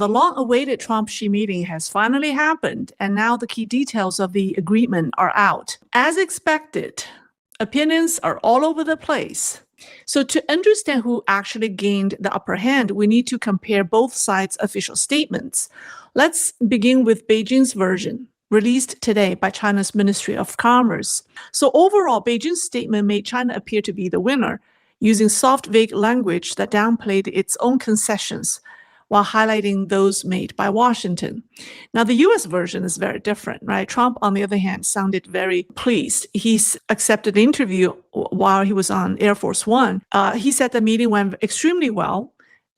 The long-awaited Trump-Xi meeting has finally happened, and now the key details of the agreement are out. As expected, opinions are all over the place. So to understand who actually gained the upper hand, we need to compare both sides' official statements. Let's begin with Beijing's version, released today by China's Ministry of Commerce. So overall, Beijing's statement made China appear to be the winner, using soft, vague language that downplayed its own concessions, while highlighting those made by Washington. Now, the U.S. version is very different, right? Trump, on the other hand, sounded very pleased. He accepted an interview while he was on Air Force One. He said the meeting went extremely well,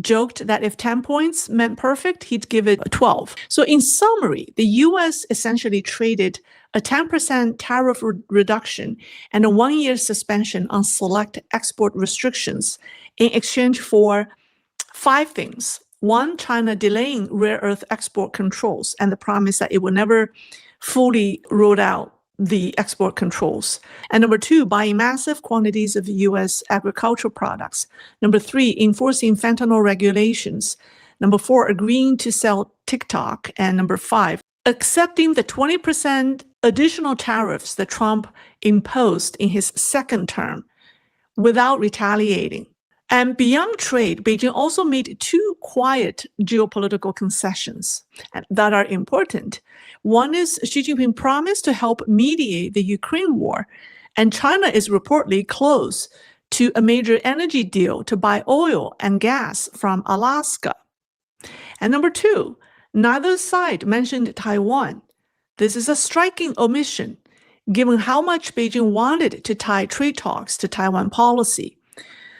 joked that if 10 points meant perfect, he'd give it 12. So in summary, the U.S. essentially traded a 10% tariff reduction and a one-year suspension on select export restrictions in exchange for 5 things. 1, China delaying rare earth export controls and the promise that it will never fully roll out the export controls. And number 2, buying massive quantities of U.S. agricultural products. Number 3, enforcing fentanyl regulations. Number 4, agreeing to sell TikTok. And number 5, accepting the 20% additional tariffs that Trump imposed in his second term without retaliating. And beyond trade, Beijing also made 2 quiet geopolitical concessions that are important. One is Xi Jinping promised to help mediate the Ukraine war, and China is reportedly close to a major energy deal to buy oil and gas from Alaska. And number 2, neither side mentioned Taiwan. This is a striking omission, given how much Beijing wanted to tie trade talks to Taiwan policy.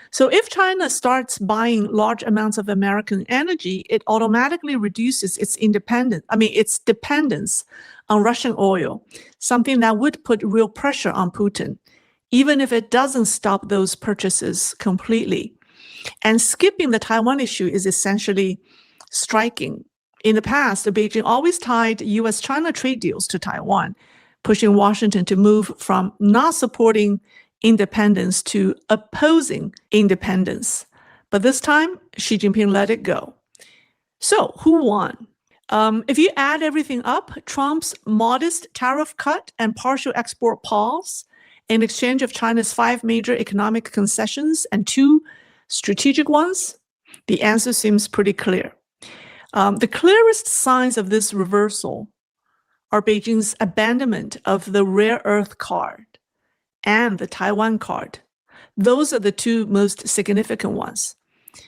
So if China starts buying large amounts of American energy, it automatically reduces its dependence on Russian oil, something that would put real pressure on Putin, even if it doesn't stop those purchases completely. And skipping the Taiwan issue is essentially striking. In the past, Beijing always tied U.S. China trade deals to Taiwan, pushing Washington to move from not supporting independence to opposing independence. But this time, Xi Jinping let it go. So who won? If you add everything up, Trump's modest tariff cut and partial export pause in exchange of China's 5 major economic concessions and 2 strategic ones, the answer seems pretty clear. The clearest signs of this reversal are Beijing's abandonment of the rare earth card and the Taiwan card. Those are the 2 most significant ones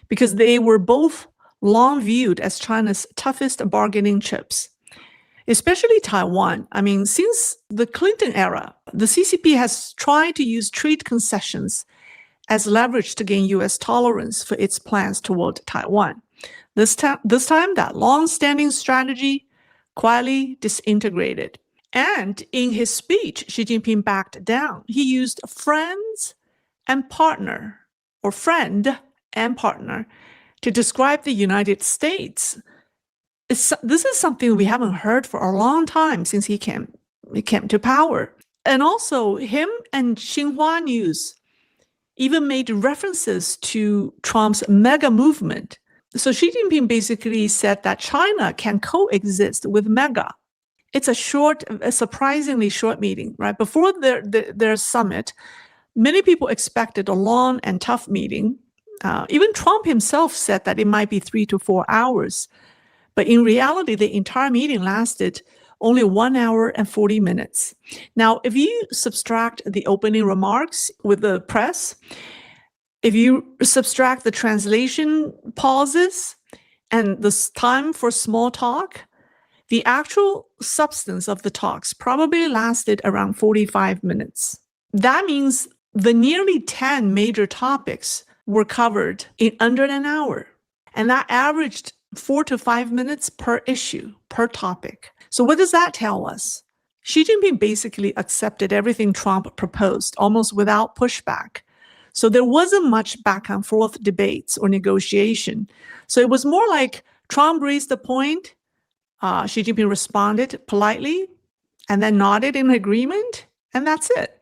because they were both long viewed as China's toughest bargaining chips, especially Taiwan. I mean, since the Clinton era, the CCP has tried to use trade concessions as leverage to gain U.S. tolerance for its plans toward Taiwan. This time, that long-standing strategy quietly disintegrated. And in his speech, Xi Jinping backed down. He used friends and partner, or friend and partner, to describe the United States. This is something we haven't heard for a long time since he came to power. And also, him and Xinhua News even made references to Trump's mega movement. So Xi Jinping basically said that China can coexist with mega. It's a surprisingly short meeting, right? Before their summit, many people expected a long and tough meeting. Even Trump himself said that it might be 3 to 4 hours. But in reality, the entire meeting lasted only 1 hour and 40 minutes. Now, if you subtract the opening remarks with the press, if you subtract the translation pauses and the time for small talk, the actual substance of the talks probably lasted around 45 minutes. That means the nearly 10 major topics were covered in under an hour. And that averaged 4 to 5 minutes per issue, per topic. So what does that tell us? Xi Jinping basically accepted everything Trump proposed, almost without pushback. So there wasn't much back and forth debates or negotiation. So it was more like Trump raised the point, Xi Jinping responded politely and then nodded in agreement, and that's it.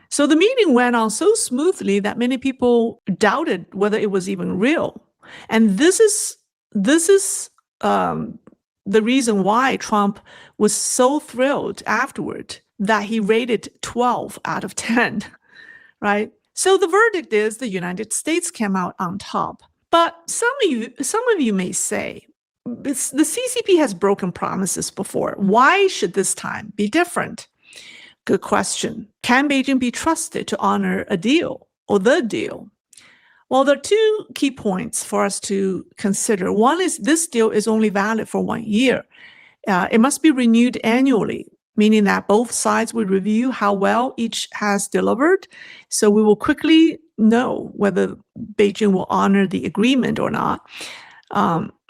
So the meeting went on so smoothly that many people doubted whether it was even real. And this is the reason why Trump was so thrilled afterward that he rated 12 out of 10, right? So the verdict is the United States came out on top. But some of you may say, the CCP has broken promises before. Why should this time be different? Good question. Can Beijing be trusted to honor a deal or the deal? Well, there are two key points for us to consider. One is this deal is only valid for 1 year. It must be renewed annually, meaning that both sides will review how well each has delivered. So we will quickly know whether Beijing will honor the agreement or not.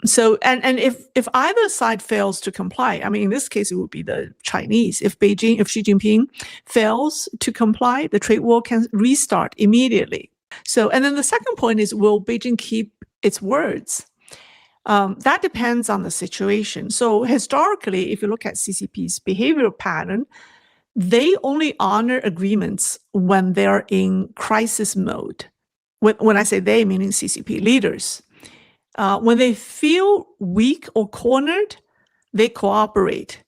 If either side fails to comply, I mean, in this case, it would be the Chinese. If Xi Jinping fails to comply, the trade war can restart immediately. So, and then the second point is, will Beijing keep its words? That depends on the situation. So historically, if you look at CCP's behavioral pattern, they only honor agreements when they're in crisis mode. When I say they, meaning CCP leaders. When they feel weak or cornered, they cooperate.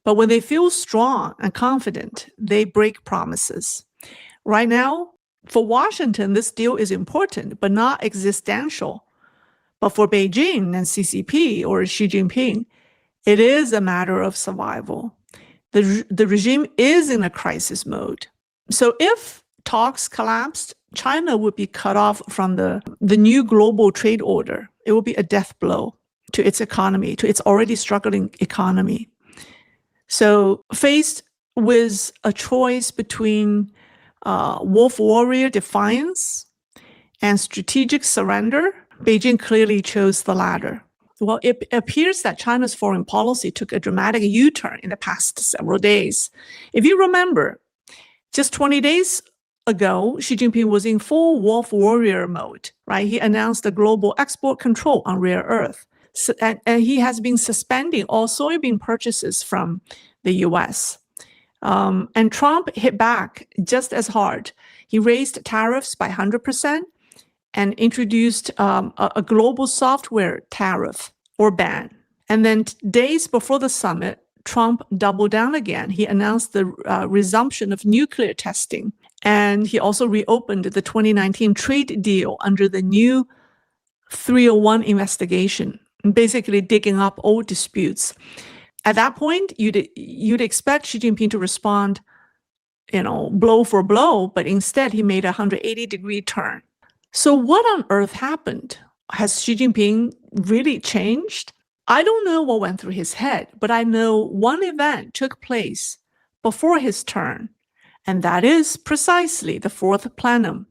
But when they feel strong and confident, they break promises. Right now, for Washington, this deal is important, but not existential. But for Beijing and CCP or Xi Jinping, it is a matter of survival. The regime is in a crisis mode. So if talks collapsed, China would be cut off from the new global trade order. It would be a death blow to its economy, to its already struggling economy. So faced with a choice between wolf warrior defiance and strategic surrender, Beijing clearly chose the latter. Well, it appears that China's foreign policy took a dramatic U-turn in the past several days. If you remember, just 20 days ago, Xi Jinping was in full wolf warrior mode, right? He announced the global export control on rare earth. So, and he has been suspending all soybean purchases from the U.S. And Trump hit back just as hard. He raised tariffs by 100%. And introduced a global software tariff or ban. And then days before the summit, Trump doubled down again. He announced the resumption of nuclear testing. And he also reopened the 2019 trade deal under the new 301 investigation, basically digging up old disputes. At that point, you'd expect Xi Jinping to respond, blow for blow, but instead he made a 180-degree turn. So what on earth happened? Has Xi Jinping really changed? I don't know what went through his head, but I know one event took place before his turn, and that is precisely the fourth plenum.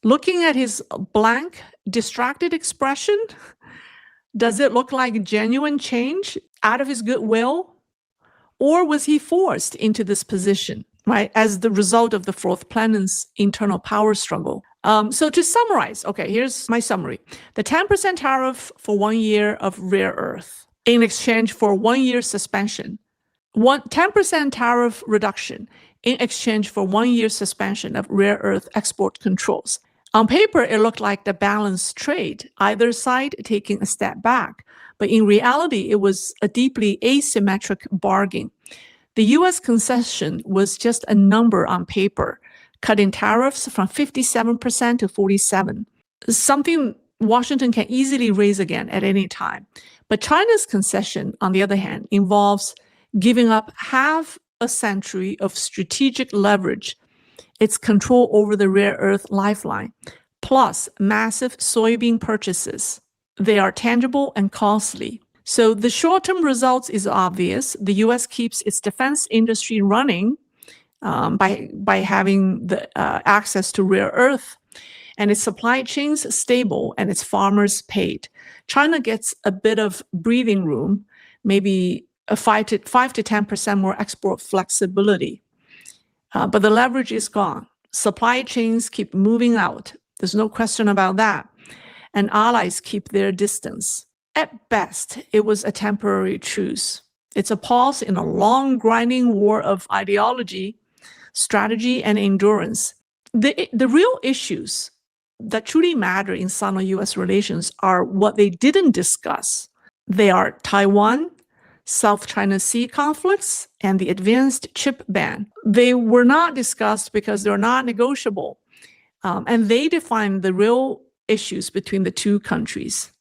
Looking at his blank, distracted expression, does it look like genuine change out of his goodwill? Or was he forced into this position, right, as the result of the fourth plenum's internal power struggle? So to summarize, okay, here's my summary. The 10% tariff for 1 year of rare earth in exchange for 1 year suspension. 10% tariff reduction in exchange for 1 year suspension of rare earth export controls. On paper, it looked like the balanced trade, either side taking a step back. But in reality, it was a deeply asymmetric bargain. The U.S. concession was just a number on paper, cutting tariffs from 57% to 47%, something Washington can easily raise again at any time. But China's concession, on the other hand, involves giving up half a century of strategic leverage, its control over the rare earth lifeline, plus massive soybean purchases. They are tangible and costly. So the short-term results is obvious. The U.S. keeps its defense industry running by having the access to rare earth, and its supply chains stable and its farmers paid. China gets a bit of breathing room, maybe a 5 to 10% more export flexibility. But the leverage is gone. Supply chains keep moving out. There's no question about that. And allies keep their distance. At best, it was a temporary truce. It's a pause in a long, grinding war of ideology, strategy, and endurance. The real issues that truly matter in Sino-US relations are what they didn't discuss. They are Taiwan, South China Sea conflicts, and the advanced chip ban. They were not discussed because they're not negotiable, and they define the real issues between the two countries.